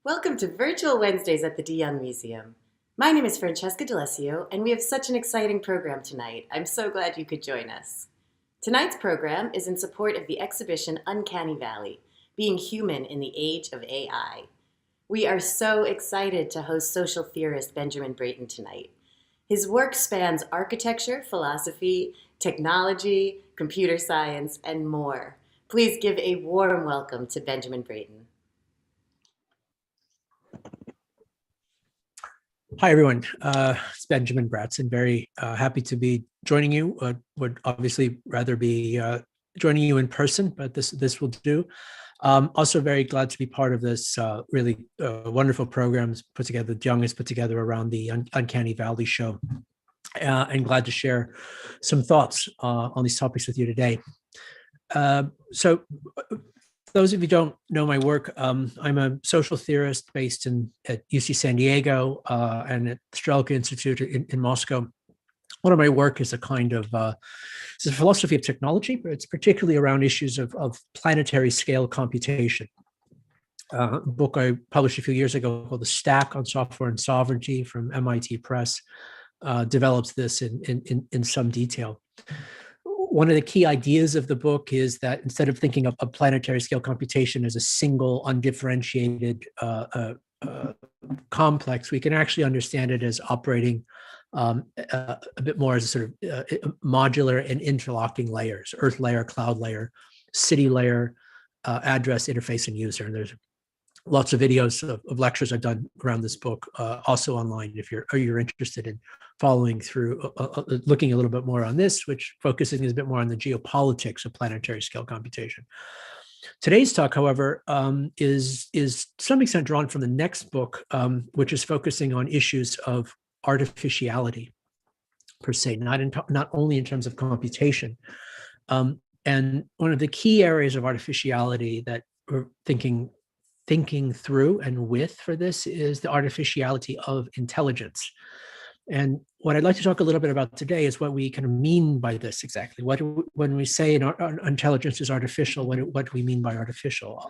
Welcome to Virtual Wednesdays at the De Young Museum. My name is Francesca D'Alessio, and we have such an exciting program tonight. I'm so glad you could join us. Tonight's program is in support of the exhibition Uncanny Valley, Being Human in the Age of AI. We are so excited to host social theorist Benjamin Bratton tonight. His work spans architecture, philosophy, technology, computer science, and more. Please give a warm welcome to Benjamin Bratton. Hi, everyone. It's Benjamin Bratton. Very happy to be joining you. Would obviously rather be joining you in person, but this will do. Also very glad to be part of this really wonderful programs put together, that Young has put together around the Uncanny Valley show. And glad to share some thoughts on these topics with you today. So those of you who don't know my work, I'm a social theorist based at UC San Diego and at Strelka Institute in Moscow. One of my work is a kind of it's a philosophy of technology, but it's particularly around issues of planetary scale computation. A book I published a few years ago called The Stack on Software and Sovereignty from MIT Press develops this in some detail. One of the key ideas of the book is that instead of thinking of a planetary scale computation as a single undifferentiated complex, we can actually understand it as operating a bit more as a sort of modular and interlocking layers: Earth layer, cloud layer, city layer, address, interface, and user. And there's lots of videos of lectures I've done around this book, also online if you're interested in following through, looking a little bit more on this, which focusing is a bit more on the geopolitics of planetary scale computation. Today's talk, however, is to some extent drawn from the next book, which is focusing on issues of artificiality per se, not only in terms of computation. And one of the key areas of artificiality that we're thinking through and with for this is the artificiality of intelligence. And what I'd like to talk a little bit about today is what we kind of mean by this exactly. When we say intelligence is artificial, what do we mean by artificial?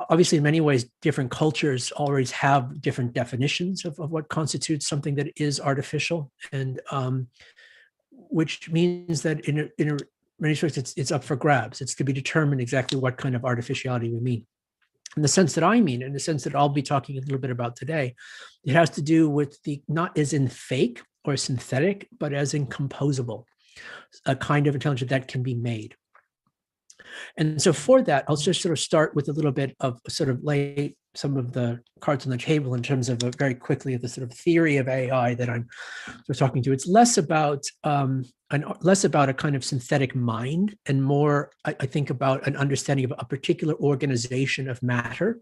Obviously, in many ways, different cultures always have different definitions of what constitutes something that is artificial, and which means that in many respects, it's up for grabs. It's to be determined exactly what kind of artificiality we mean. In the sense that I mean, in the sense that I'll be talking a little bit about today, it has to do with not as in fake or synthetic, but as in composable, a kind of intelligence that can be made. And so for that, I'll just sort of start with a little bit of sort of lay some of the cards on the table in terms of very quickly of the sort of theory of AI that I'm sort of talking to. It's less about a kind of synthetic mind and more, I think, about an understanding of a particular organization of matter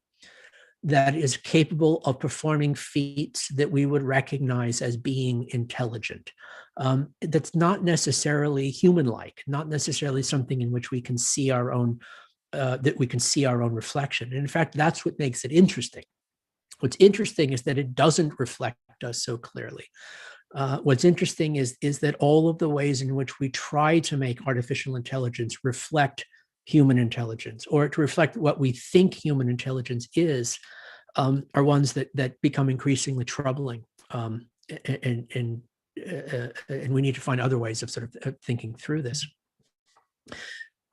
that is capable of performing feats that we would recognize as being intelligent. That's not necessarily human-like, not necessarily something in which we can see our own reflection. And in fact, that's what makes it interesting. What's interesting is that it doesn't reflect us so clearly. What's interesting is that all of the ways in which we try to make artificial intelligence reflect human intelligence, or to reflect what we think human intelligence is, are ones that become increasingly troubling, and we need to find other ways of sort of thinking through this.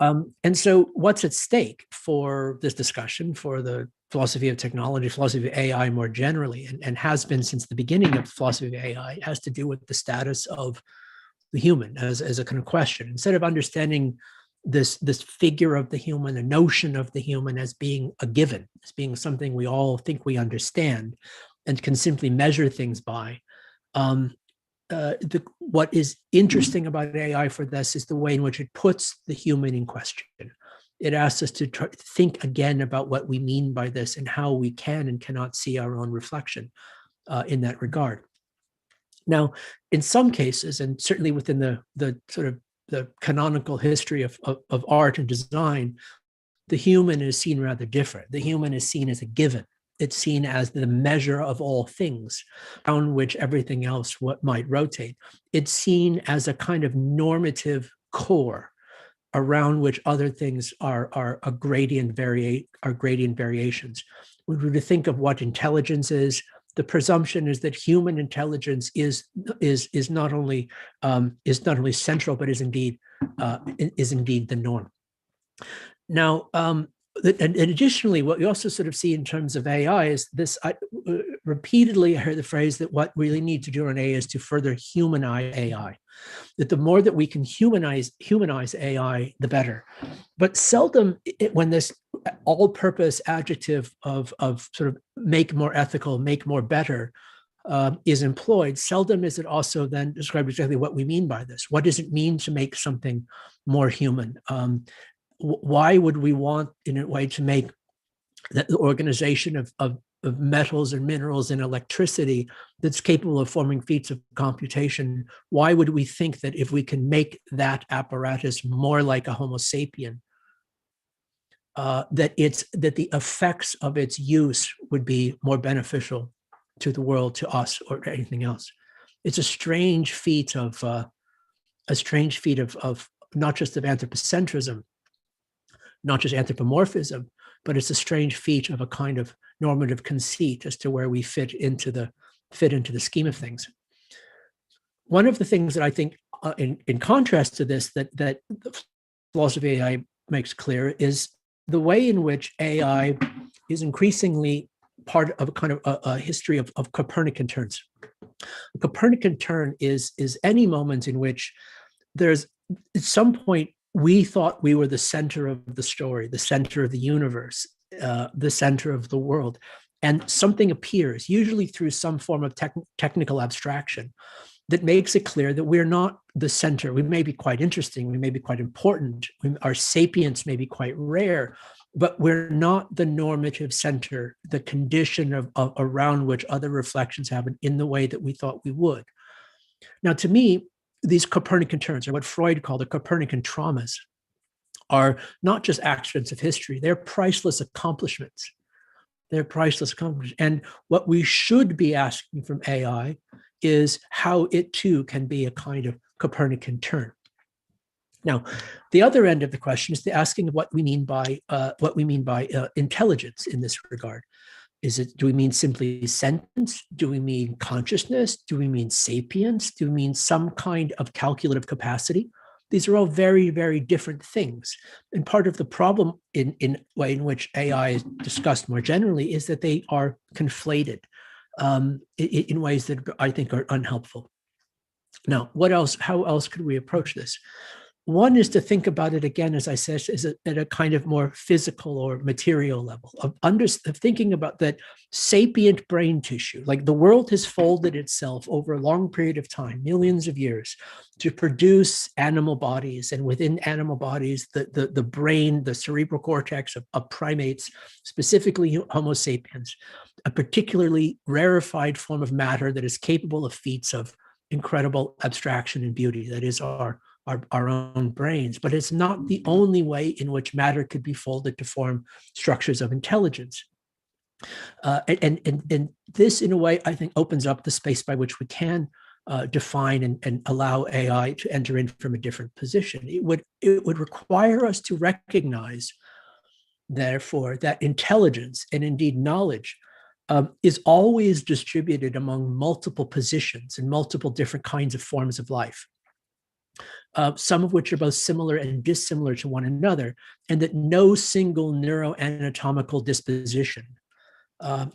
And so what's at stake for this discussion, for the philosophy of technology, philosophy of AI more generally, and has been since the beginning of the philosophy of AI, has to do with the status of the human as a kind of question. Instead of understanding this figure of the human, a notion of the human as being a given, as being something we all think we understand and can simply measure things by, what is interesting about AI for this is the way in which it puts the human in question. It asks us to think again about what we mean by this and how we can and cannot see our own reflection in that regard. Now, in some cases, and certainly within the sort of the canonical history of art and design, the human is seen rather different. The human is seen as a given. It's seen as the measure of all things, around which everything else might rotate. It's seen as a kind of normative core around which other things are gradient variations. When we think of what intelligence is, the presumption is that human intelligence is not only central, but is indeed the norm. Now, and additionally, what we also sort of see in terms of AI is this. Repeatedly, I heard the phrase that what we really need to do in AI is to further humanize AI. That the more that we can humanize AI, the better. But seldom, when this all-purpose adjective of sort of make more ethical, make more better, is employed, seldom is it also then described exactly what we mean by this. What does it mean to make something more human? Why would we want, in a way, to make the organization of metals and minerals and electricity that's capable of forming feats of computation? Why would we think that if we can make that apparatus more like a Homo sapien, that the effects of its use would be more beneficial to the world, to us, or to anything else? It's a strange feat of not just of anthropocentrism, not just anthropomorphism, but it's a strange feat of a kind of normative conceit as to where we fit into the scheme of things. One of the things that I think, in contrast to this, that the philosophy of AI makes clear is the way in which AI is increasingly part of a kind of a history of Copernican turns. A Copernican turn is any moment in which there's, at some point, we thought we were the center of the story, the center of the universe, the center of the world. And something appears, usually through some form of technical abstraction, that makes it clear that we're not the center. We may be quite interesting, we may be quite important, our sapience may be quite rare, but we're not the normative center, the condition of around which other reflections happen in the way that we thought we would. Now, to me, these Copernican turns, or what Freud called the Copernican traumas, are not just accidents of history, they're priceless accomplishments. They're priceless accomplishments. And what we should be asking from AI is how it too can be a kind of Copernican turn. Now, the other end of the question is the asking of what we mean by intelligence in this regard. Do we mean simply sentience? Do we mean consciousness? Do we mean sapience? Do we mean some kind of calculative capacity? These are all very, very different things. And part of the problem in way in which AI is discussed more generally is that they are conflated in ways that I think are unhelpful. Now, how else could we approach this? One is to think about it again, as I said, at a kind of more physical or material level of thinking about that sapient brain tissue. Like the world has folded itself over a long period of time, millions of years, to produce animal bodies, and within animal bodies, the brain, the cerebral cortex of primates, specifically Homo sapiens, a particularly rarefied form of matter that is capable of feats of incredible abstraction and beauty. That is our own brains, but it's not the only way in which matter could be folded to form structures of intelligence. And this, in a way, I think opens up the space by which we can define and allow AI to enter in from a different position. It would require us to recognize, therefore, that intelligence and indeed knowledge is always distributed among multiple positions and multiple different kinds of forms of life. Some of which are both similar and dissimilar to one another, and that no single neuroanatomical disposition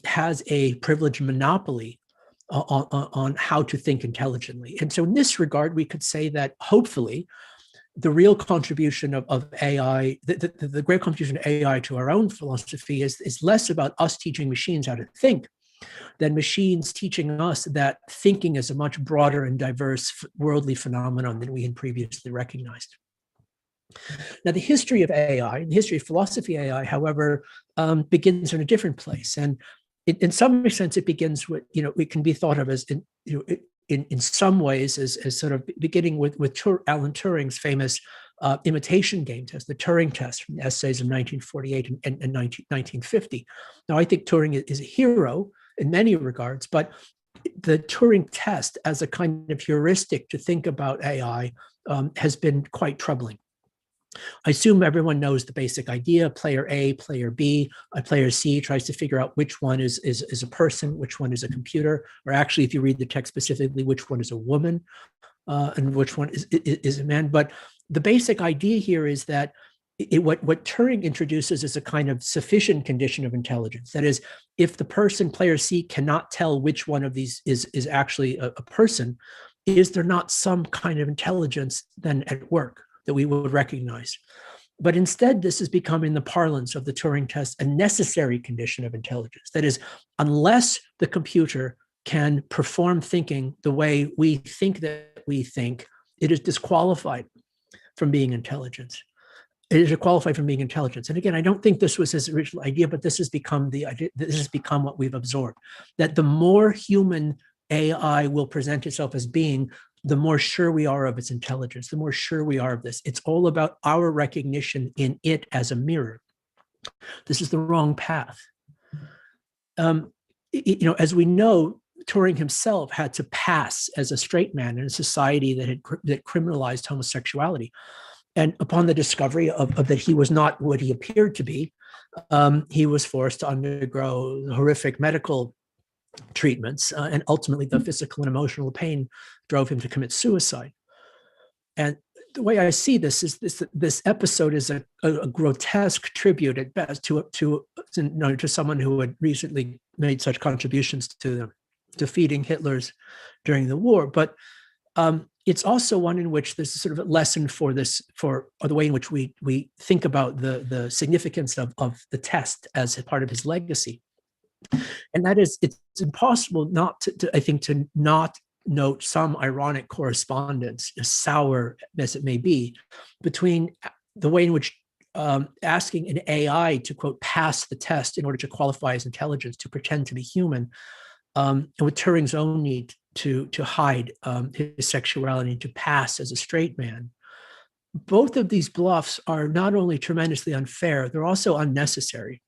has a privileged monopoly on how to think intelligently. And so in this regard, we could say that hopefully the real contribution of AI, the great contribution of AI to our own philosophy is less about us teaching machines how to think than machines teaching us that thinking is a much broader and diverse worldly phenomenon than we had previously recognized. Now, the history of AI, the history of philosophy of AI, however, begins in a different place. And in some sense, it begins with, it can be thought of as, in some ways, as sort of beginning with Alan Turing's famous imitation game test, the Turing test from the essays of 1948 and 1950. Now, I think Turing is a hero in many regards, but the Turing test as a kind of heuristic to think about AI has been quite troubling. I assume everyone knows the basic idea: player A, player B. Player C tries to figure out which one is a person, which one is a computer, or actually, if you read the text specifically, which one is a woman, and which one is a man. But the basic idea here is that what Turing introduces is a kind of sufficient condition of intelligence. That is, if the person, player C, cannot tell which one of these is actually a person, is there not some kind of intelligence then at work that we would recognize? But instead, this has become, in the parlance of the Turing test, a necessary condition of intelligence. That is, unless the computer can perform thinking the way we think that we think, it is disqualified from being intelligence. It is qualified from being intelligence. And again, I don't think this was his original idea, but this has become the idea. This has become what we've absorbed. That the more human AI will present itself as being, the more sure we are of its intelligence, the more sure we are of this. It's all about our recognition in it as a mirror. This is the wrong path. As we know, Turing himself had to pass as a straight man in a society that criminalized homosexuality. And upon the discovery of that he was not what he appeared to be, he was forced to undergo horrific medical treatments, and ultimately the physical and emotional pain drove him to commit suicide. And the way I see this is this episode is a grotesque tribute at best to someone who had recently made such contributions to defeating Hitler's during the war. But it's also one in which there's sort of a lesson for the way in which we think about the significance of the test as a part of his legacy. And that is, it's impossible not to not note some ironic correspondence, as sour as it may be, between the way in which asking an AI to, quote, pass the test in order to qualify as intelligence, to pretend to be human, and with Turing's own need to hide his sexuality and to pass as a straight man. Both of these bluffs are not only tremendously unfair, they're also unnecessary.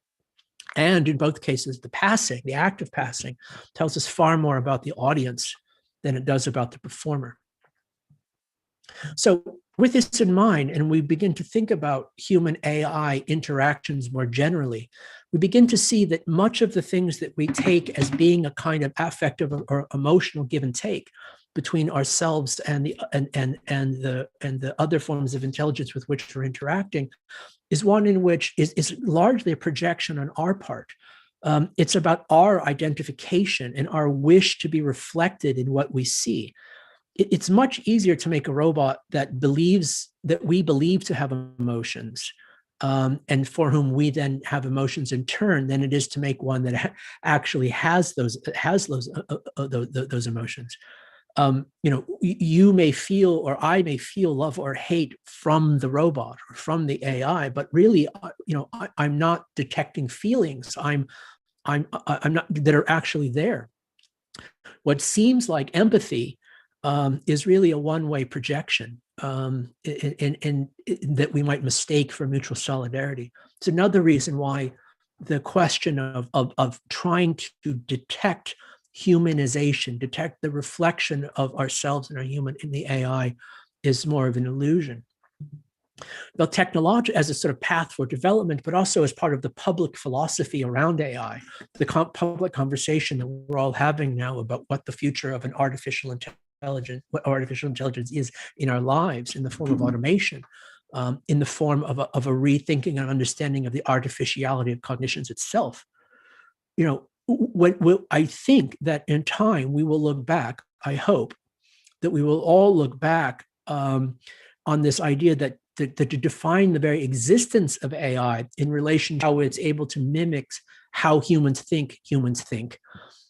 And in both cases, the act of passing, tells us far more about the audience than it does about the performer. So with this in mind, and we begin to think about human AI interactions more generally, we begin to see that much of the things that we take as being a kind of affective or emotional give and take between ourselves and the other forms of intelligence with which we're interacting is one in which is largely a projection on our part. It's about our identification and our wish to be reflected in what we see. It's much easier to make a robot that we believe to have emotions, and for whom we then have emotions in turn, than it is to make one that actually has those emotions. You may feel, or I may feel, love or hate from the robot or from the AI, but really, I'm not detecting feelings. I'm not that are actually there. What seems like empathy is really a one-way projection, and that we might mistake for mutual solidarity. It's another reason why the question of trying to detect humanization, detect the reflection of ourselves and our human in the AI, is more of an illusion. Now, technology as a sort of path for development, but also as part of the public philosophy around AI, the public conversation that we're all having now about what the future of what artificial intelligence is in our lives, in the form of automation, in the form of a rethinking and understanding of the artificiality of cognitions itself. I think that in time we will look back, I hope that we will all look back on this idea that to define the very existence of AI in relation to how it's able to mimic how humans think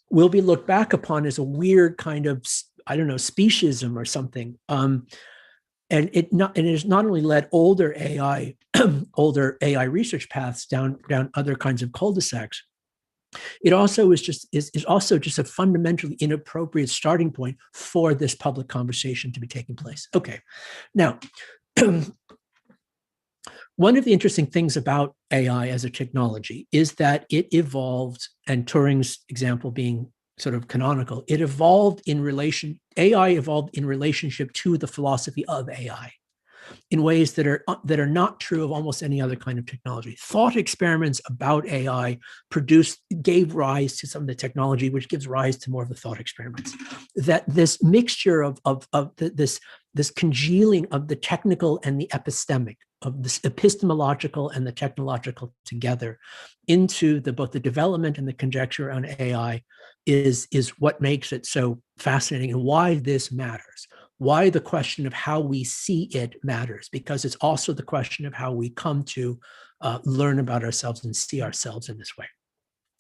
will be looked back upon as a weird kind of, speciesism or something. And it has not only led older AI research paths down other kinds of cul-de-sacs. It also is also just a fundamentally inappropriate starting point for this public conversation to be taking place. Okay, now, one of the interesting things about AI as a technology is that it evolved, and Turing's example being sort of canonical, AI evolved in relationship to the philosophy of AI. in ways that are not true of almost any other kind of technology. Thought experiments about AI gave rise to some of the technology, which gives rise to more of the thought experiments. That this mixture of this congealing of the technical and the epistemic, of this epistemological and the technological together into both the development and the conjecture on AI is what makes it so fascinating, and why this matters. Why the question of how we see it matters, because it's also the question of how we come to learn about ourselves and see ourselves in this way.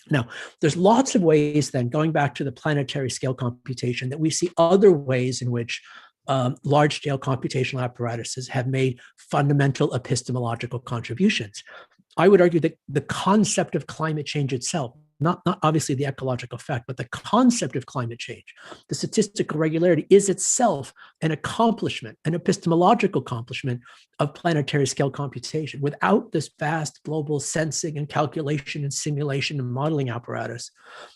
Now, there's lots of ways then, going back to the planetary scale computation, that we see other ways in which large-scale computational apparatuses have made fundamental epistemological contributions. I would argue that the concept of climate change itself, not obviously the ecological effect, but the concept of climate change, the statistical regularity, is itself an accomplishment, an epistemological accomplishment of planetary scale computation. Without this vast global sensing and calculation and simulation and modeling apparatus,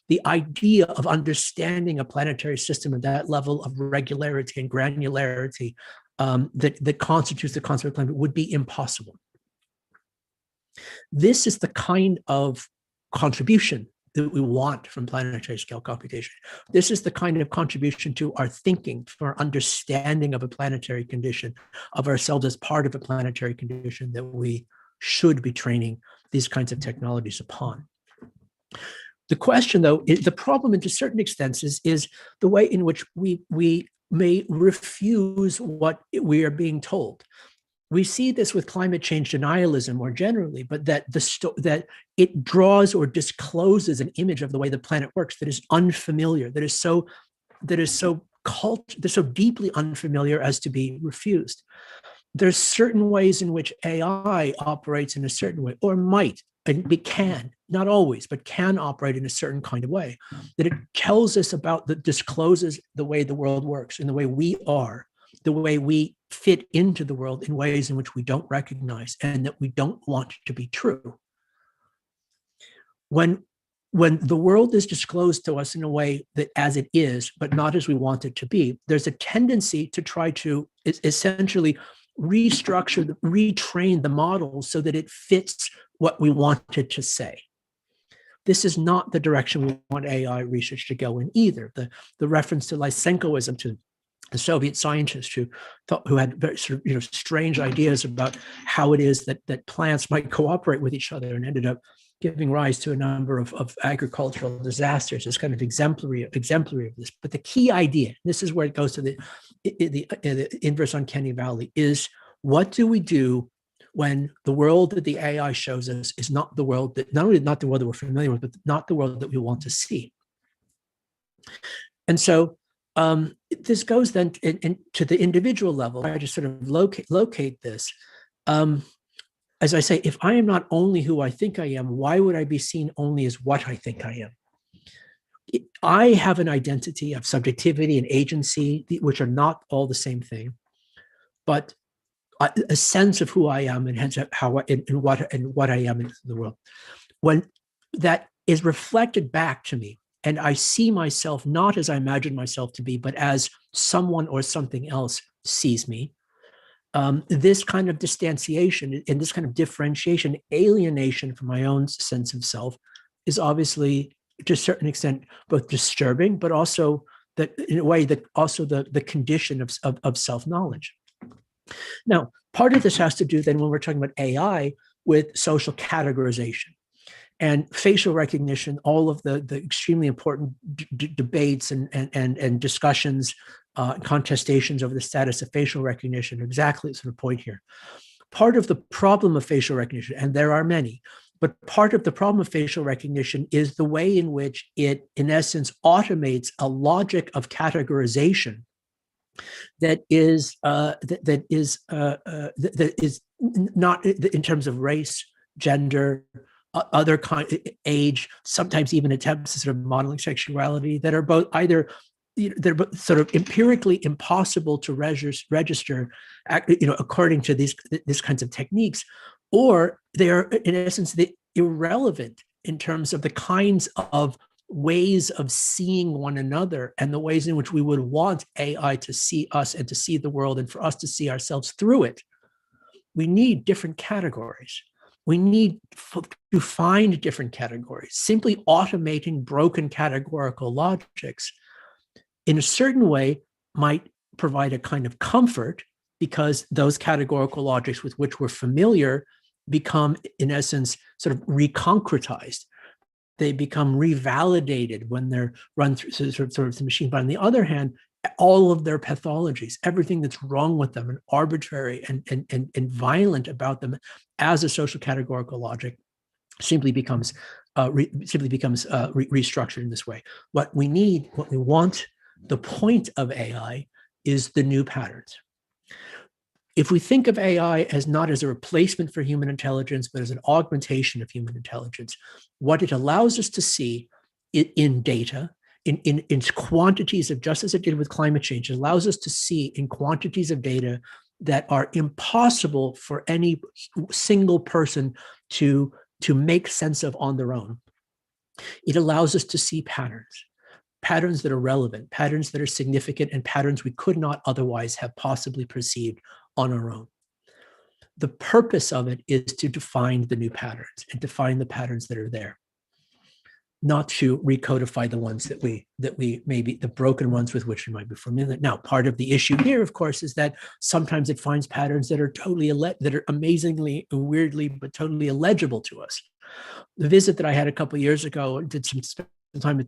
the idea of understanding a planetary system at that level of regularity and granularity that constitutes the concept of climate would be impossible. This is the kind of contribution that we want from planetary scale computation. This is the kind of contribution to our thinking, to our understanding of a planetary condition, of ourselves as part of a planetary condition, that we should be training these kinds of technologies upon. The question, though, the problem to certain extents is the way in which we may refuse what we are being told. We see this with climate change denialism more generally, but that that it draws or discloses an image of the way the planet works that is unfamiliar, that is so deeply unfamiliar as to be refused. There's certain ways in which AI operates in a certain way, or might, and it can, not always, but can operate in a certain kind of way, that it tells us about, that discloses the way the world works and the way we are, the way we fit into the world in ways in which we don't recognize and that we don't want to be true. When the world is disclosed to us in a way that as it is, but not as we want it to be, there's a tendency to try to essentially retrain the model so that it fits what we want it to say. This is not the direction we want AI research to go in either. The reference to Lysenkoism, to the Soviet scientist who had very strange ideas about how it is that plants might cooperate with each other, and ended up giving rise to a number of agricultural disasters, is kind of exemplary of this. But the key idea, this is where it goes to the Inverse Uncanny Valley, is what do we do when the world that the AI shows us is not the world that, not only not the world that we're familiar with, but not the world that we want to see. And so this goes then to the individual level. I just sort of locate this. As I say, if I am not only who I think I am, why would I be seen only as what I think I am? I have an identity of subjectivity and agency, which are not all the same thing, but a sense of who I am and hence how and what I am in the world. When that is reflected back to me, and I see myself not as I imagine myself to be, but as someone or something else sees me, this kind of distanciation and this kind of differentiation, alienation from my own sense of self, is obviously, to a certain extent, both disturbing, but also that, in a way, that also the condition of self-knowledge. Now, part of this has to do then, when we're talking about AI, with social categorization and facial recognition, all of the extremely important debates and discussions, contestations over the status of facial recognition are exactly sort of point here. Part of the problem of facial recognition, and there are many, but part of the problem of facial recognition is the way in which it, in essence, automates a logic of categorization that is not in terms of race, gender, other age, sometimes even attempts at sort of modeling sexuality, that are both either, they're sort of empirically impossible to register, according to these kinds of techniques, or they are, in essence, irrelevant in terms of the kinds of ways of seeing one another and the ways in which we would want AI to see us and to see the world and for us to see ourselves through it. we need different categories. We need to find different categories. Simply automating broken categorical logics in a certain way might provide a kind of comfort, because those categorical logics with which we're familiar become, in essence, sort of reconcretized. They become revalidated when they're run through sort of the machine. But on the other hand, all of their pathologies, everything that's wrong with them and arbitrary and violent about them as a social categorical logic simply becomes restructured in this way. What we need, what we want, the point of AI is the new patterns. If we think of AI as not as a replacement for human intelligence, but as an augmentation of human intelligence, what it allows us to see in data, in quantities of, just as it did with climate change, it allows us to see in quantities of data that are impossible for any single person to make sense of on their own. It allows us to see patterns that are relevant, patterns that are significant, and patterns we could not otherwise have possibly perceived on our own. The purpose of it is to define the new patterns and define the patterns that are there, not to recodify the ones that we maybe the broken ones with which we might be familiar. Now, part of the issue here, of course, is that sometimes it finds patterns that are that are amazingly, weirdly, but totally illegible to us. The visit that I had a couple of years ago, did some time at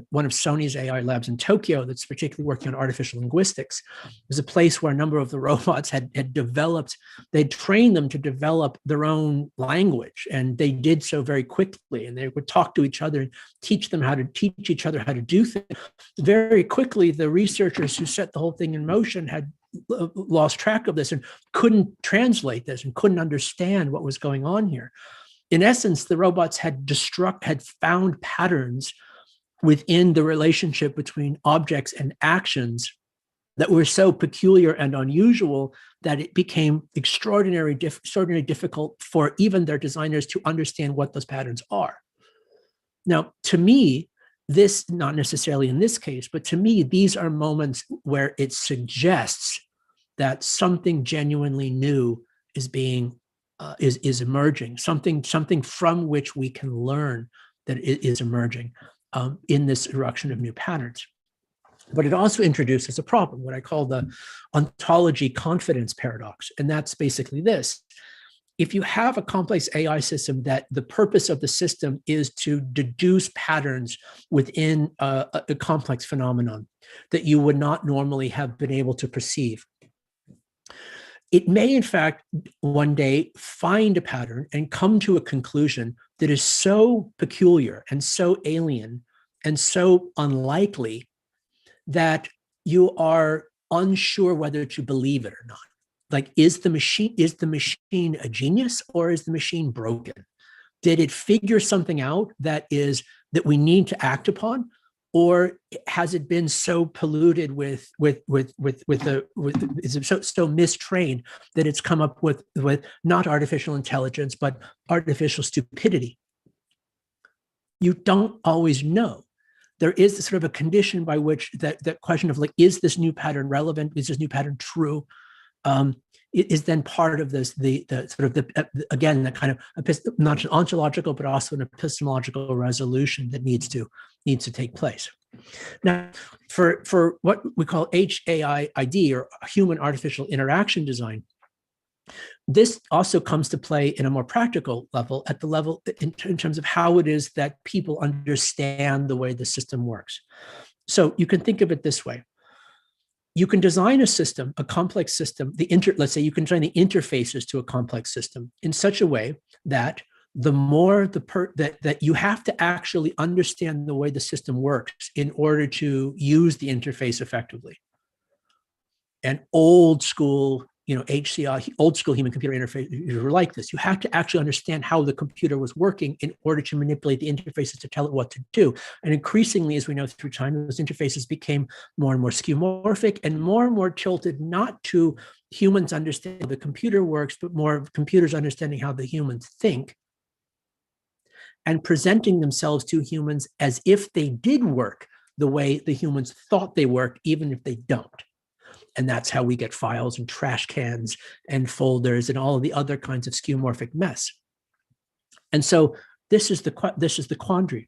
one of Sony's AI labs in Tokyo that's particularly working on artificial linguistics. It was a place where a number of the robots had developed, they'd trained them to develop their own language, and they did so very quickly, and they would talk to each other and teach each other how to do things. Very quickly, the researchers who set the whole thing in motion had lost track of this and couldn't translate this and couldn't understand what was going on here. In essence, the robots had found patterns within the relationship between objects and actions that were so peculiar and unusual that it became extraordinarily difficult for even their designers to understand what those patterns are. Now, to me, this, not necessarily in this case, but to me, these are moments where it suggests that something genuinely new is being is emerging, something from which we can learn that it is emerging in this eruption of new patterns. But it also introduces a problem, what I call the ontology confidence paradox. And that's basically this. If you have a complex AI system that the purpose of the system is to deduce patterns within a complex phenomenon that you would not normally have been able to perceive, it may, in fact, one day find a pattern and come to a conclusion that is so peculiar and so alien and so unlikely that you are unsure whether to believe it or not. Like, is the machine a genius, or is the machine broken? Did it figure something out that we need to act upon? Or has it been so polluted is it so mistrained that it's come up with not artificial intelligence, but artificial stupidity? You don't always know. There is this sort of a condition by which that question of, like, is this new pattern relevant? Is this new pattern true? It is then part of this, again, that kind of not an ontological, but also an epistemological resolution that needs to take place. Now, for what we call HAID, or human artificial interaction design, this also comes to play in a more practical level, at the level in terms of how it is that people understand the way the system works. So you can think of it this way. You can design a system, a complex system, let's say you can design the interfaces to a complex system in such a way that the more that you have to actually understand the way the system works in order to use the interface effectively. And old school, HCI, old school human computer interface are like this. You have to actually understand how the computer was working in order to manipulate the interfaces to tell it what to do. And increasingly, as we know through time, those interfaces became more and more skeuomorphic and more tilted not to humans understanding how the computer works, but more of computers understanding how the humans think, and presenting themselves to humans as if they did work the way the humans thought they work, even if they don't. And that's how we get files and trash cans and folders and all of the other kinds of skeuomorphic mess. And so this is the quandary.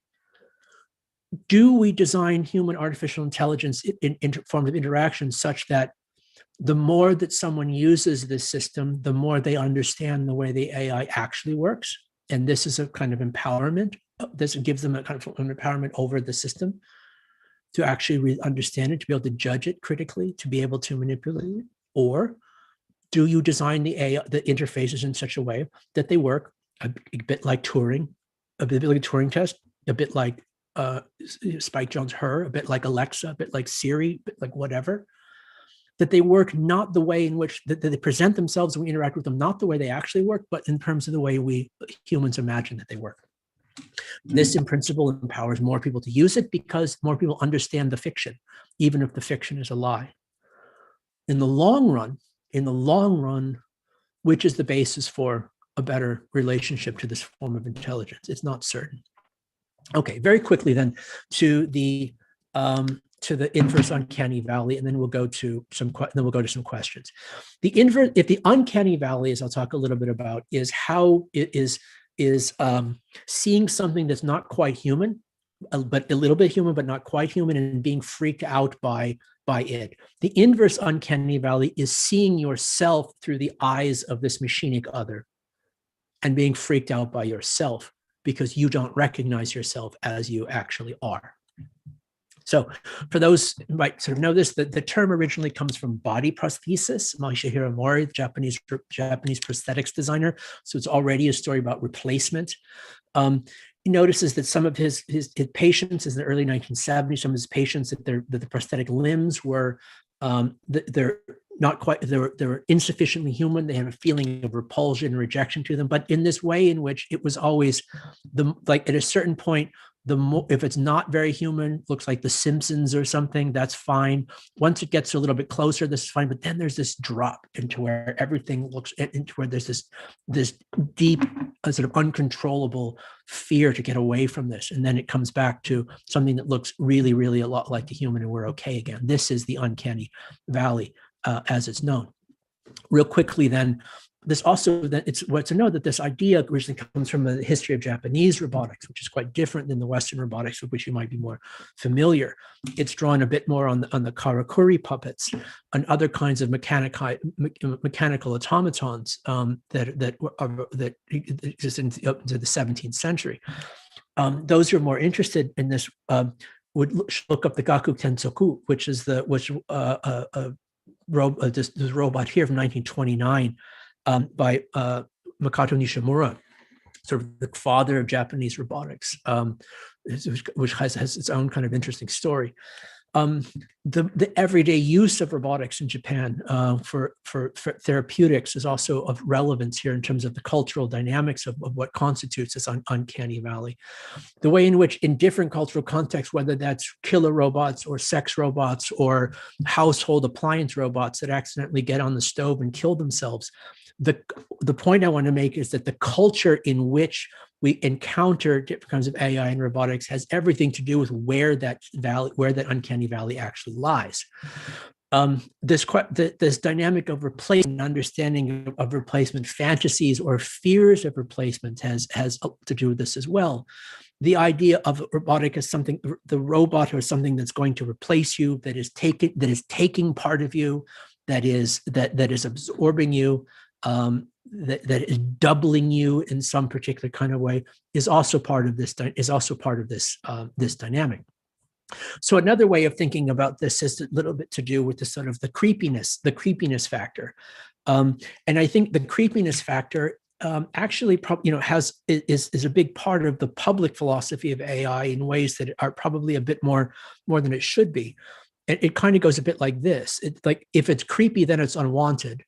Do we design human artificial intelligence in forms of interaction such that the more that someone uses this system, the more they understand the way the AI actually works? And this is a kind of empowerment. This gives them a kind of empowerment over the system to actually understand it, to be able to judge it critically, to be able to manipulate it? Or do you design the AI, the interfaces in such a way that they work a bit like Turing, a bit like a Turing test, a bit like Spike Jones, her, a bit like Alexa, a bit like Siri, a bit like whatever, that they work not the way in which that they present themselves and we interact with them, not the way they actually work, but in terms of the way we humans imagine that they work. This, in principle, empowers more people to use it because more people understand the fiction, even if the fiction is a lie. In the long run, which is the basis for a better relationship to this form of intelligence? It's not certain. Okay, very quickly then to the inverse uncanny valley, and then we'll go to some questions. If the uncanny valley, as I'll talk a little bit about, is how it is seeing something that's not quite human, but a little bit human, but not quite human, and being freaked out by it. The inverse uncanny valley is seeing yourself through the eyes of this machinic other and being freaked out by yourself because you don't recognize yourself as you actually are. So for those who might sort of know this, the term originally comes from body prosthesis. Masahiro Mori, the Japanese prosthetics designer. So it's already a story about replacement. He notices that some of his patients in the early 1970s, some of his patients, that the prosthetic limbs were they're not quite, they were insufficiently human. They have a feeling of repulsion and rejection to them, but in this way in which it was always like at a certain point, the more, if it's not very human, looks like The Simpsons or something, that's fine. Once it gets a little bit closer, this is fine. But then there's this drop into where everything looks into where there's this deep, sort of uncontrollable fear to get away from this. And then it comes back to something that looks really, really a lot like a human, and we're okay again. This is the uncanny valley, as it's known. Real quickly then, this also, that it's what to know that this idea originally comes from the history of Japanese robotics, which is quite different than the Western robotics with which you might be more familiar. It's drawn a bit more on the karakuri puppets and other kinds of mechanical automatons that exist into the 17th century. Those who are more interested in this would look up the Gaku Tensoku, which is this robot here from 1929. By Makoto Nishimura, sort of the father of Japanese robotics, which has its own kind of interesting story. The everyday use of robotics in Japan for therapeutics is also of relevance here in terms of the cultural dynamics of what constitutes this uncanny valley. The way in which in different cultural contexts, whether that's killer robots or sex robots or household appliance robots that accidentally get on the stove and kill themselves, the point I want to make is that the culture in which we encounter different kinds of AI and robotics has everything to do with where that uncanny valley actually lies. This dynamic of replacement, understanding of replacement fantasies or fears of replacement has to do with this as well. The idea of robotic as something, the robot or something that's going to replace you, that is taking part of you, that is absorbing you, that is doubling you in some particular kind of way, is also part of this. This dynamic. So another way of thinking about this is a little bit to do with the sort of the creepiness factor, and I think the creepiness factor actually is a big part of the public philosophy of AI in ways that are probably a bit more than it should be. It kind of goes a bit like this. It's like, if it's creepy, then it's unwanted.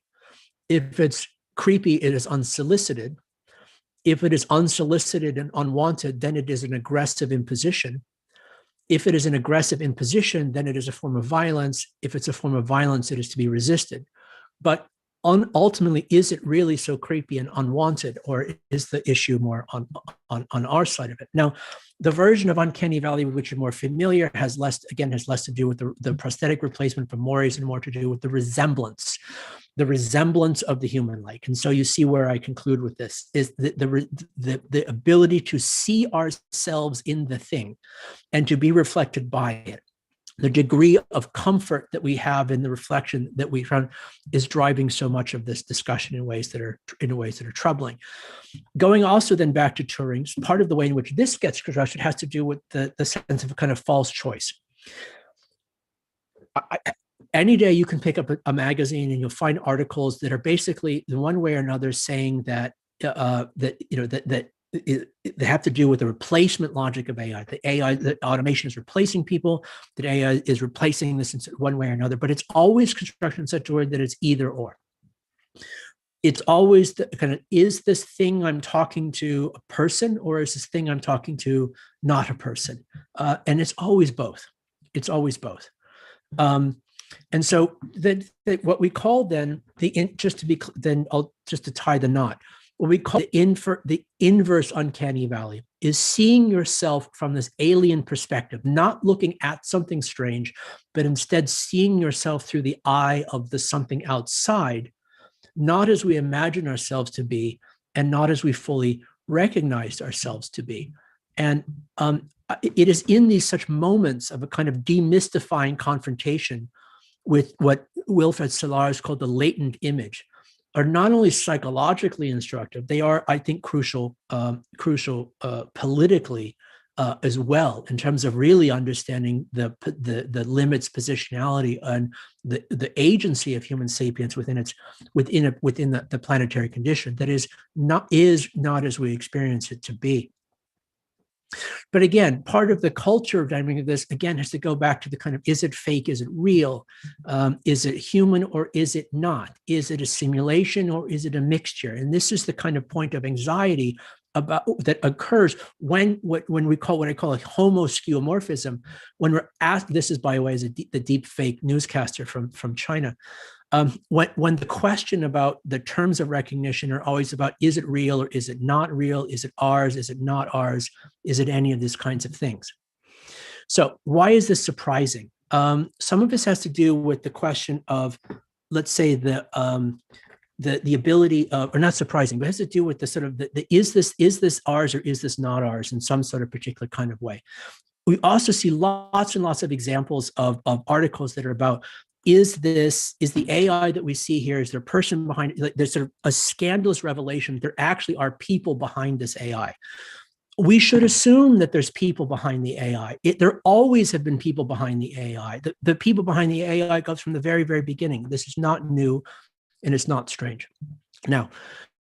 If it's creepy, it is unsolicited. If it is unsolicited and unwanted, then it is an aggressive imposition. If it is an aggressive imposition, then it is a form of violence. If it's a form of violence, it is to be resisted. But ultimately, is it really so creepy and unwanted, or is the issue more on our side of it? Now, the version of Uncanny Valley, which you're more familiar, has less to do with the prosthetic replacement for Maury's and more to do with the resemblance of the human-like. And so you see where I conclude with this is the ability to see ourselves in the thing and to be reflected by it. The degree of comfort that we have in the reflection that we found is driving so much of this discussion in ways that are troubling. Going also then back to Turing, part of the way in which this gets constructed has to do with the sense of a kind of false choice. Any day you can pick up a magazine and you'll find articles that are basically in one way or another saying that they have to do with the replacement logic of AI. That automation is replacing people, that AI is replacing this in one way or another, but it's always constructed in such a way that it's either or. It's always the kind of, is this thing I'm talking to a person, or is this thing I'm talking to not a person? And it's always both. It's always both. And so what we call then just to tie the knot, what we call the inverse uncanny valley is seeing yourself from this alien perspective, not looking at something strange, but instead seeing yourself through the eye of the something outside, not as we imagine ourselves to be, and not as we fully recognized ourselves to be. And it is in these such moments of a kind of demystifying confrontation with what Wilfred Solares called the latent image, are not only psychologically instructive, they are, I think, crucial politically as well, in terms of really understanding the limits, positionality, and the agency of human sapiens within the planetary condition that is not as we experience it to be. But again, part of the culture of dynamic of this, again, has to go back to the kind of, is it fake? Is it real? Is it human or is it not? Is it a simulation or is it a mixture? And this is the kind of point of anxiety that occurs when we call what I call a homo-skeuomorphism, when we're asked, this is, by the way, is the deep fake newscaster from China, when the question about the terms of recognition are always about, is it real or is it not real? Is it ours? Is it not ours? Is it any of these kinds of things? So why is this surprising? Some of this has to do with the question of, let's say, the ability of, or not surprising, but it has to do with the sort of is this ours or is this not ours in some sort of particular kind of way. We also see lots and lots of examples of articles that are about, is the AI that we see here, is there a person behind it? Like, there's sort of a scandalous revelation. There actually are people behind this AI. We should assume that there's people behind the AI. There always have been people behind the AI. The people behind the AI goes from the very, very beginning. This is not new, and it's not strange. Now,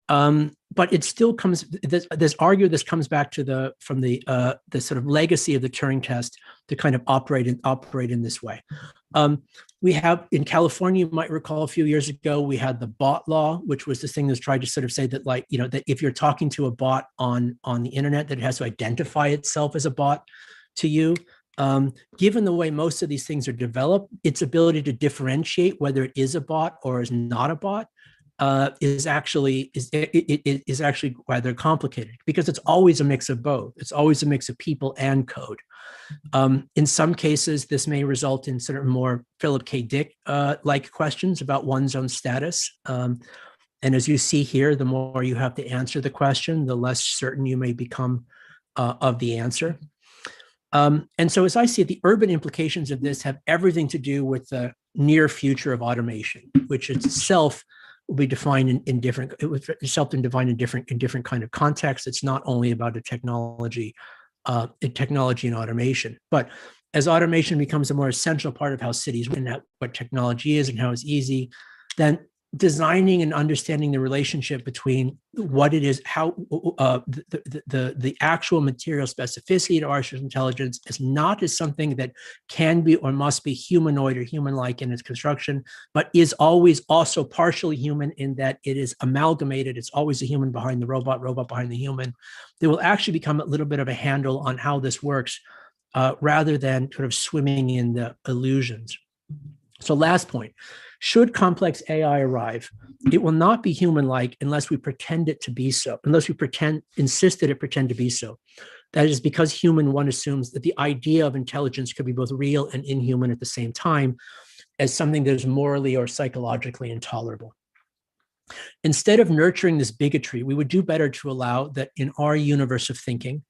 but it still comes. This comes back to the sort of legacy of the Turing test to kind of operate in this way. We have in California, you might recall a few years ago, we had the bot law, which was this thing that's tried to sort of say that, like, that if you're talking to a bot on the internet, that it has to identify itself as a bot to you. Given the way most of these things are developed, its ability to differentiate whether it is a bot or is not a bot is actually rather complicated, because it's always a mix of both. It's always a mix of people and code. In some cases, this may result in sort of more Philip K. Dick like questions about one's own status. And as you see here, the more you have to answer the question, the less certain you may become of the answer. And so as I see it, the urban implications of this have everything to do with the near future of automation, which itself will be defined in different kind of contexts. It's not only about a technology and automation, but as automation becomes a more essential part of how cities work and what technology is and how it's easy, then designing and understanding the relationship between what it is, how the actual material specificity to artificial intelligence is not as something that can be or must be humanoid or human-like in its construction, but is always also partially human in that it is amalgamated. It's always a human behind the robot, robot behind the human. There will actually become a little bit of a handle on how this works, rather than sort of swimming in the illusions. So last point, should complex AI arrive, it will not be human-like unless we pretend it to be so, unless we insist that it pretend to be so. That is because human one assumes that the idea of intelligence could be both real and inhuman at the same time as something that is morally or psychologically intolerable. Instead of nurturing this bigotry, we would do better to allow that in our universe of thinking,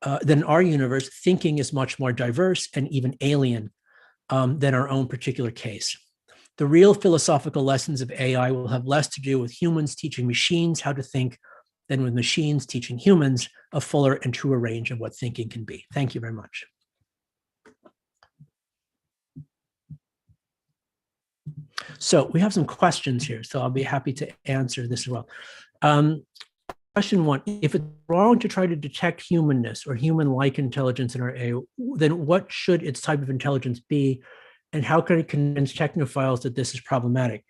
thinking is much more diverse and even alien than our own particular case. The real philosophical lessons of AI will have less to do with humans teaching machines how to think than with machines teaching humans a fuller and truer range of what thinking can be. Thank you very much. So we have some questions here, so I'll be happy to answer this as well. Question one, if it's wrong to try to detect humanness or human-like intelligence in our AI, then what should its type of intelligence be? And how can it convince technophiles that this is problematic?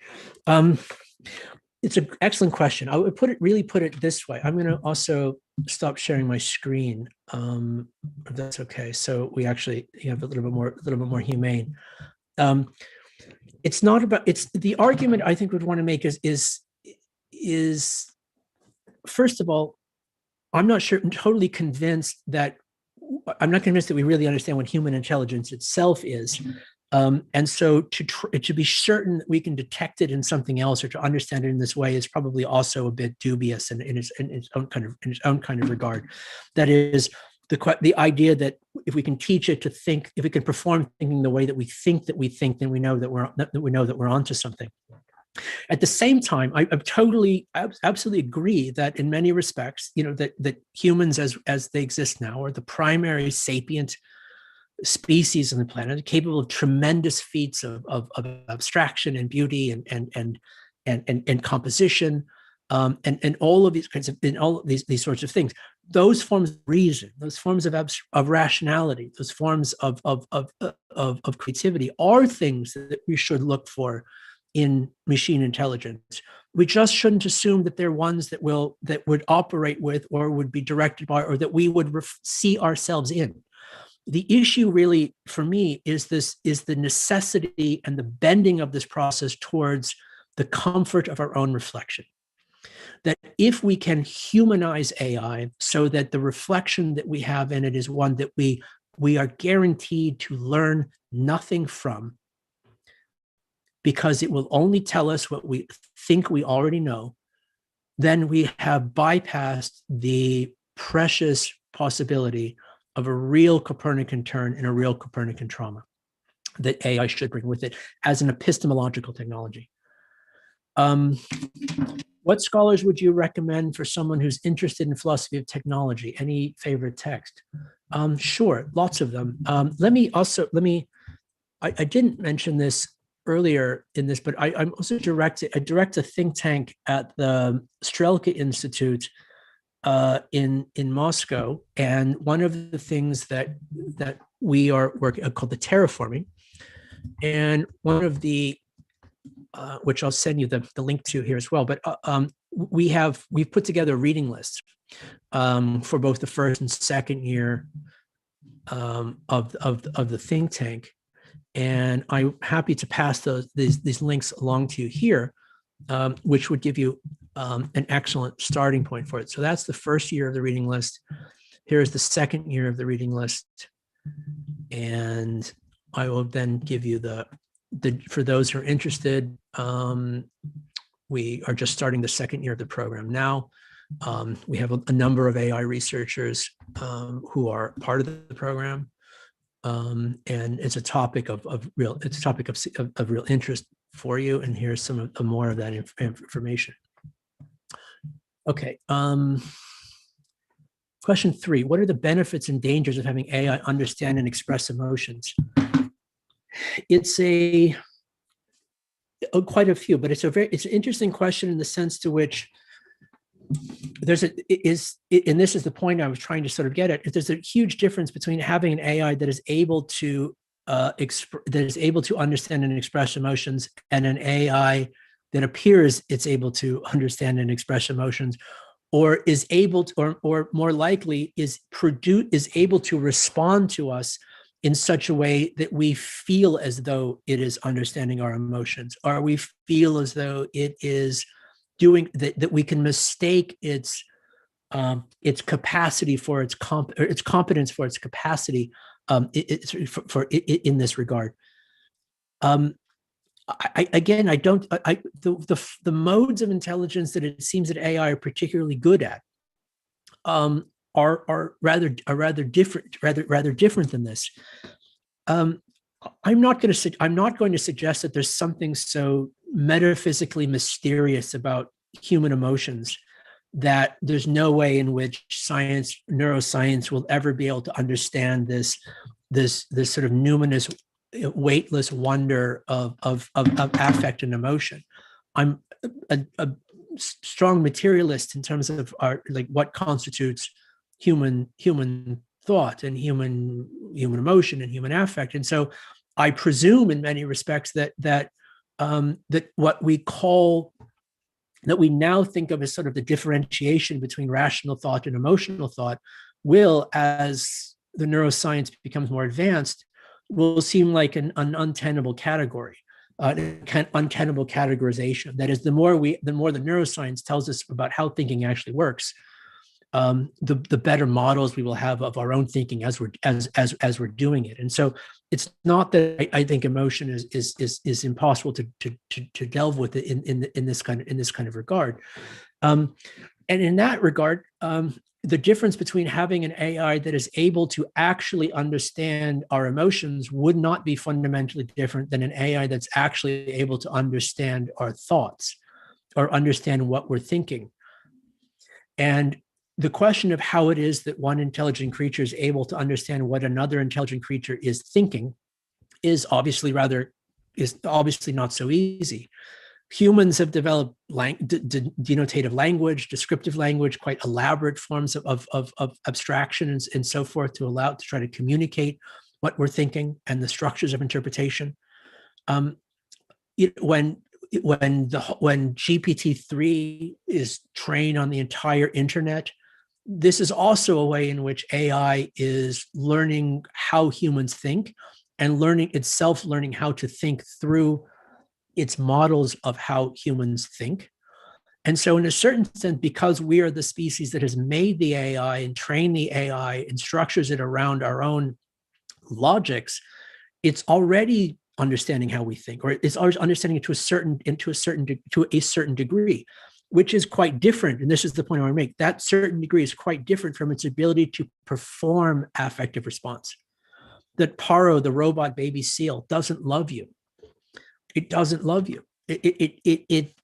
It's an excellent question. I would put it this way. I'm going to also stop sharing my screen, if that's okay. So we actually have a little bit more humane. It's not about. It's the argument I think we'd want to make is first of all, I'm not convinced that we really understand what human intelligence itself is. And so to be certain that we can detect it in something else or to understand it in this way is probably also a bit dubious in its own kind of regard. That is the idea that if we can teach it to think, if we can perform thinking the way that we think, then we know that we're onto something. At the same time, I absolutely agree that in many respects, that humans as they exist now are the primary sapient species on the planet, capable of tremendous feats of abstraction and beauty and composition, and all of these kinds of these sorts of things. Those forms of reason, those forms of rationality, those forms of creativity are things that we should look for in machine intelligence. We just shouldn't assume that they're ones that would operate with or would be directed by or that we would see ourselves in. The issue really for me is the necessity and the bending of this process towards the comfort of our own reflection. That if we can humanize AI so that the reflection that we have in it is one that we are guaranteed to learn nothing from, because it will only tell us what we think we already know, then we have bypassed the precious possibility of a real Copernican turn and a real Copernican trauma that AI should bring with it as an epistemological technology. What scholars would you recommend for someone who's interested in philosophy of technology? Any favorite text? Sure, lots of them. I didn't mention this earlier in this, but I direct a think tank at the Strelka Institute in Moscow, and one of the things that we are working called the Terraforming, and one of the which I'll send you the link to here as well. But we've put together a reading list for both the first and second year of the think tank, and I'm happy to pass these links along to you here, which would give you an excellent starting point for it. So that's the first year of the reading list. Here's the second year of the reading list, and I will then give you the for those who are interested. We are just starting the second year of the program now. We have a number of AI researchers who are part of the program, and it's a topic of real interest for you. And here's some more of that information. Okay. Question 3: what are the benefits and dangers of having AI understand and express emotions? It's quite a few, but it's an interesting question in the sense to which and this is the point I was trying to sort of get at. There's a huge difference between having an AI that is able to understand and express emotions, and an AI that appears it's able to understand and express emotions, or is able to, or more likely is able to respond to us in such a way that we feel as though it is understanding our emotions, or we feel as though it is doing that we can mistake its capacity for its competence for its capacity in this regard. The modes of intelligence that it seems that AI are particularly good at are rather different than this. I'm not going to suggest that there's something so metaphysically mysterious about human emotions that there's no way in which neuroscience will ever be able to understand this sort of numinous, weightless wonder of affect and emotion. I'm a strong materialist in terms of what constitutes human thought and human emotion and human affect, and so I presume in many respects that what we now think of as sort of the differentiation between rational thought and emotional thought will, as the neuroscience becomes more advanced, will seem like an untenable category, untenable categorization. That is, the more the neuroscience tells us about how thinking actually works, the better models we will have of our own thinking as we're doing it. And so it's not that I think emotion is impossible to delve with it in this kind of regard. And in that regard, the difference between having an AI that is able to actually understand our emotions would not be fundamentally different than an AI that's actually able to understand our thoughts or understand what we're thinking. And the question of how it is that one intelligent creature is able to understand what another intelligent creature is thinking is obviously not so easy. Humans have developed denotative language, descriptive language, quite elaborate forms of abstraction and so forth to try to communicate what we're thinking and the structures of interpretation. When GPT-3 is trained on the entire internet, this is also a way in which AI is learning how humans think and learning how to think through its models of how humans think. And so in a certain sense, because we are the species that has made the AI and trained the AI and structures it around our own logics, it's already understanding how we think, or it's always understanding it to a certain degree, which is quite different. And this is the point I want to make. That certain degree is quite different from its ability to perform affective response. That Paro, the robot baby seal, doesn't love you. It doesn't love you. It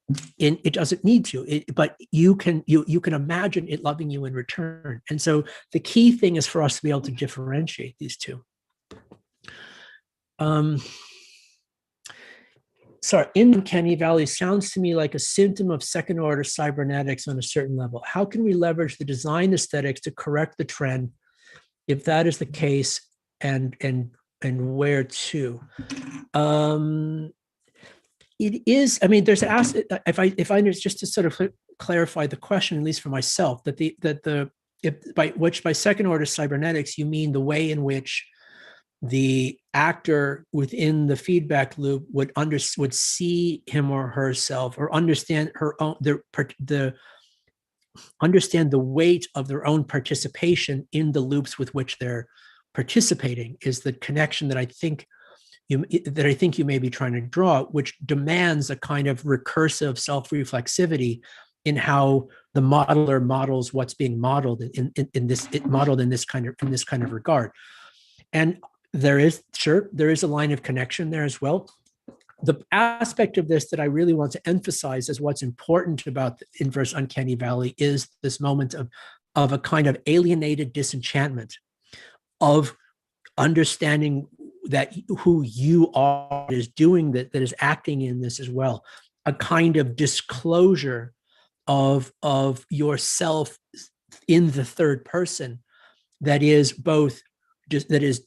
doesn't need to. But you can imagine it loving you in return. And so the key thing is for us to be able to differentiate these two. Uncanny Valley sounds to me like a symptom of second-order cybernetics on a certain level. How can we leverage the design aesthetics to correct the trend? If that is the case, and where to? It is. I mean, there's an aspect. If I just to sort of clarify the question, at least for myself, by second-order cybernetics you mean the way in which the actor within the feedback loop would see him or herself, or understand understand the weight of their own participation in the loops with which they're participating, is the connection that I think you may be trying to draw, which demands a kind of recursive self-reflexivity in how the modeler models what's being modeled in this kind of regard. And there is a line of connection there as well. The aspect of this that I really want to emphasize as what's important about the Inverse Uncanny Valley is this moment of a kind of alienated disenchantment of understanding that who you are is doing that is acting in this as well. A kind of disclosure of yourself in the third person that is both that is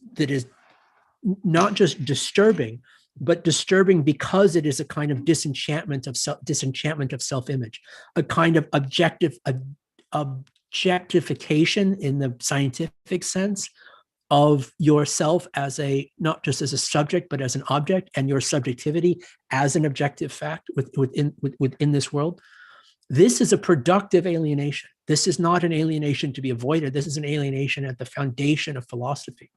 not just disturbing, but disturbing because it is a kind of disenchantment of self-image, a kind of objectification in the scientific sense of yourself as not just as a subject, but as an object, and your subjectivity as an objective fact within this world. This is a productive alienation. This is not an alienation to be avoided. This is an alienation at the foundation of philosophy.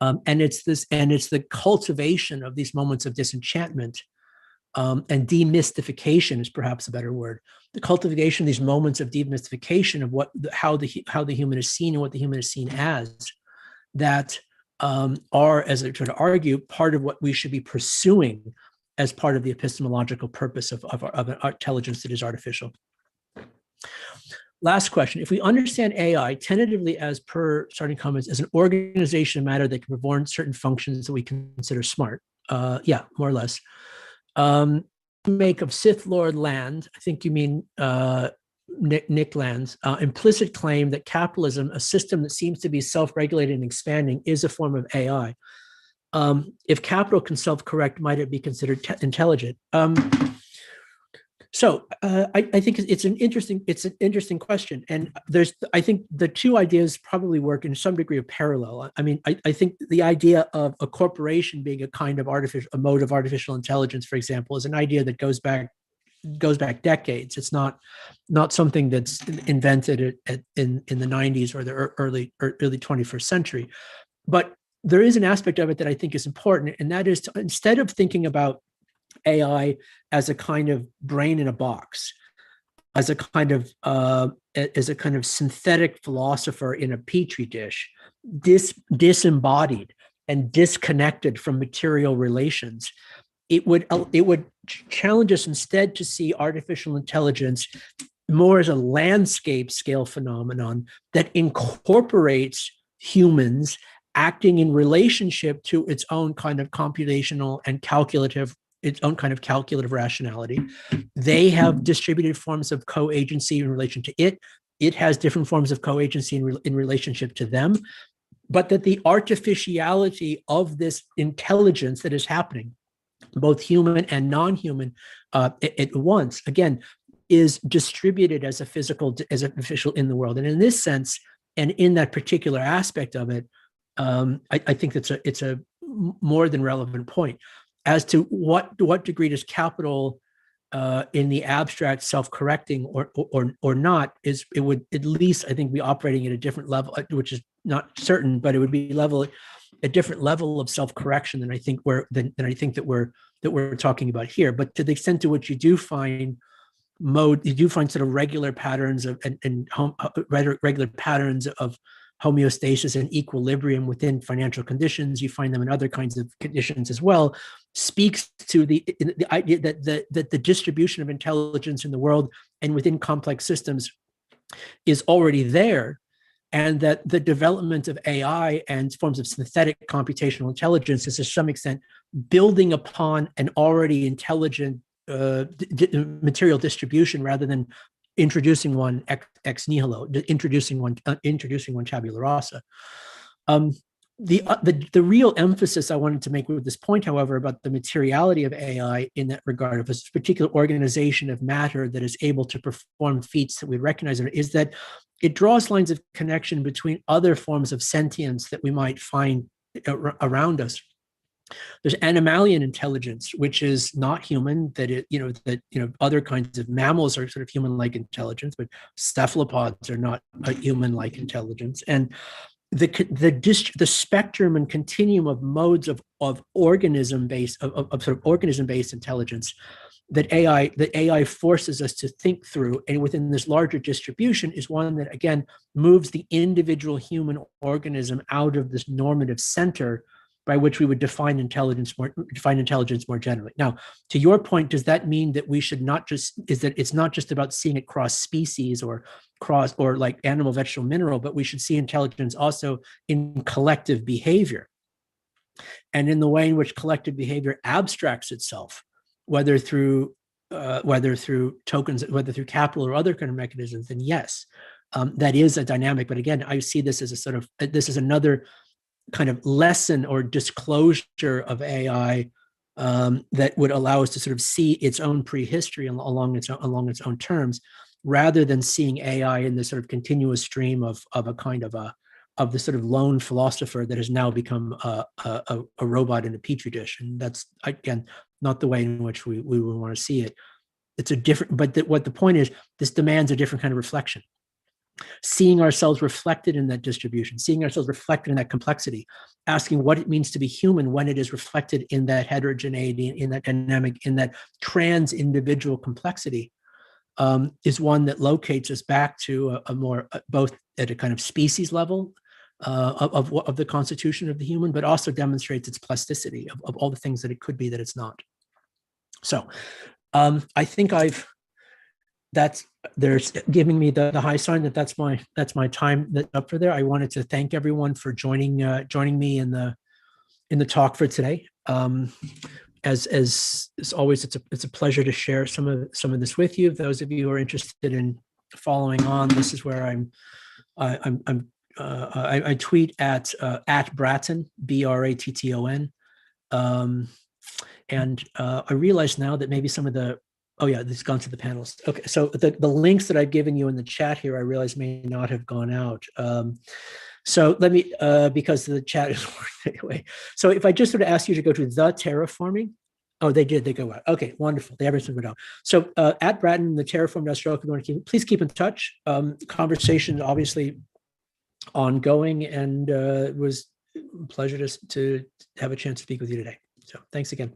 And it's the cultivation of these moments of disenchantment and demystification is perhaps a better word. The cultivation of these moments of demystification of how the human is seen and what the human is seen as, that are, as I try to argue, part of what we should be pursuing as part of the epistemological purpose of an intelligence that is artificial. Last question. If we understand AI tentatively as per starting comments as an organization of matter that can perform certain functions that we consider smart, yeah, more or less. Make of Sith Lord Land, I think you mean Nick Land's implicit claim that capitalism, a system that seems to be self-regulating and expanding, is a form of AI. If capital can self-correct, might it be considered intelligent? So I think it's an interesting question, and I think the two ideas probably work in some degree of parallel. I mean, I think the idea of a corporation being a mode of artificial intelligence, for example, is an idea that goes back decades. It's not something that's invented in the 90s or the early 21st century, but there is an aspect of it that I think is important, and that is instead of thinking about AI as a kind of brain in a box, as a kind of synthetic philosopher in a petri dish, disembodied and disconnected from material relations, it would challenge us instead to see artificial intelligence more as a landscape scale phenomenon that incorporates humans acting in relationship to its own kind of computational and calculative rationality. They have distributed forms of co-agency in relation to it. It has different forms of co-agency in relationship to them. But that the artificiality of this intelligence that is happening, both human and non-human at once, again, is distributed as an official in the world. And in this sense, and in that particular aspect of it, I think it's a more than relevant point. As to what degree does capital in the abstract self-correcting or not, it would at least, I think, be operating at a different level, which is not certain, but it would be a different level of self-correction than I think that we're talking about here. But to the extent to which you do find sort of regular patterns of regular patterns of homeostasis and equilibrium within financial conditions, you find them in other kinds of conditions as well, speaks to the idea that the distribution of intelligence in the world and within complex systems is already there, and that the development of AI and forms of synthetic computational intelligence is to some extent building upon an already intelligent material distribution rather than introducing one ex nihilo, introducing one tabula rasa. The real emphasis I wanted to make with this point, however, about the materiality of AI in that regard, of a particular organization of matter that is able to perform feats that we recognize, is that it draws lines of connection between other forms of sentience that we might find around us. There's animalian intelligence, which is not human, other kinds of mammals are sort of human-like intelligence, but cephalopods are not a human-like intelligence. And the spectrum and continuum of modes of organism-based intelligence that AI forces us to think through, and within this larger distribution, is one that again moves the individual human organism out of this normative center by which we would define intelligence more generally. Now, to your point, does that mean that it's not just about seeing it cross species or like animal, vegetable, mineral, but we should see intelligence also in collective behavior, and in the way in which collective behavior abstracts itself, whether through tokens, whether through capital or other kind of mechanisms? Then yes, that is a dynamic. But again, I see this as this is another kind of lesson or disclosure of AI that would allow us to sort of see its own prehistory along its own terms, rather than seeing AI in this sort of continuous stream of a kind of of the sort of lone philosopher that has now become a robot in a petri dish. And that's, again, not the way in which we would want to see it. It's a different, but what the point is, this demands a different kind of reflection. Seeing ourselves reflected in that distribution, seeing ourselves reflected in that complexity, asking what it means to be human when it is reflected in that heterogeneity, in that dynamic, in that trans-individual complexity, is one that locates us back to a more, both at a kind of species level of the constitution of the human, but also demonstrates its plasticity of all the things that it could be that it's not. So I think there's giving me the high sign that's my time that's up for there. I wanted to thank everyone for joining me in the talk for today. As always, it's a pleasure to share some of this with you. Those of you who are interested in following on, this is where I tweet at Bratton, Bratton, and I realize now that maybe some of the this has gone to the panelists. Okay, so the links that I've given you in the chat here, I realize may not have gone out. So let me, because the chat is working anyway. So if I just sort of ask you to go to the Terraforming, they go out. Okay, wonderful. They everything went out. So at Bratton, the Terraform.Strelka, please keep in touch. Conversation obviously ongoing, and it was a pleasure to have a chance to speak with you today. So thanks again.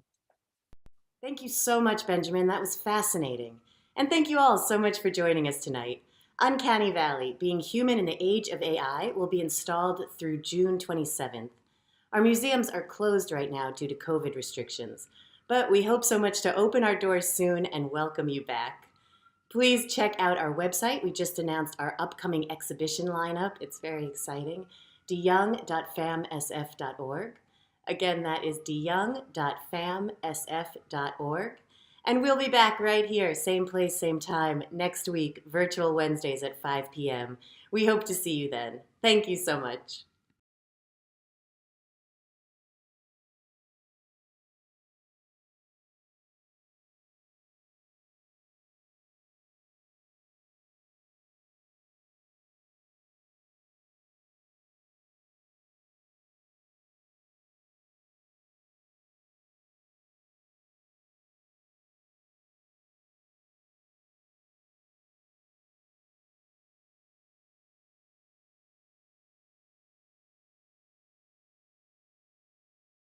Thank you so much, Benjamin. That was fascinating. And thank you all so much for joining us tonight. Uncanny Valley, Being Human in the Age of AI, will be installed through June 27th. Our museums are closed right now due to COVID restrictions, but we hope so much to open our doors soon and welcome you back. Please check out our website. We just announced our upcoming exhibition lineup. It's very exciting. deyoung.famsf.org. Again, that is deyoung.famsf.org. And we'll be back right here, same place, same time, next week, virtual Wednesdays at 5 p.m. We hope to see you then. Thank you so much.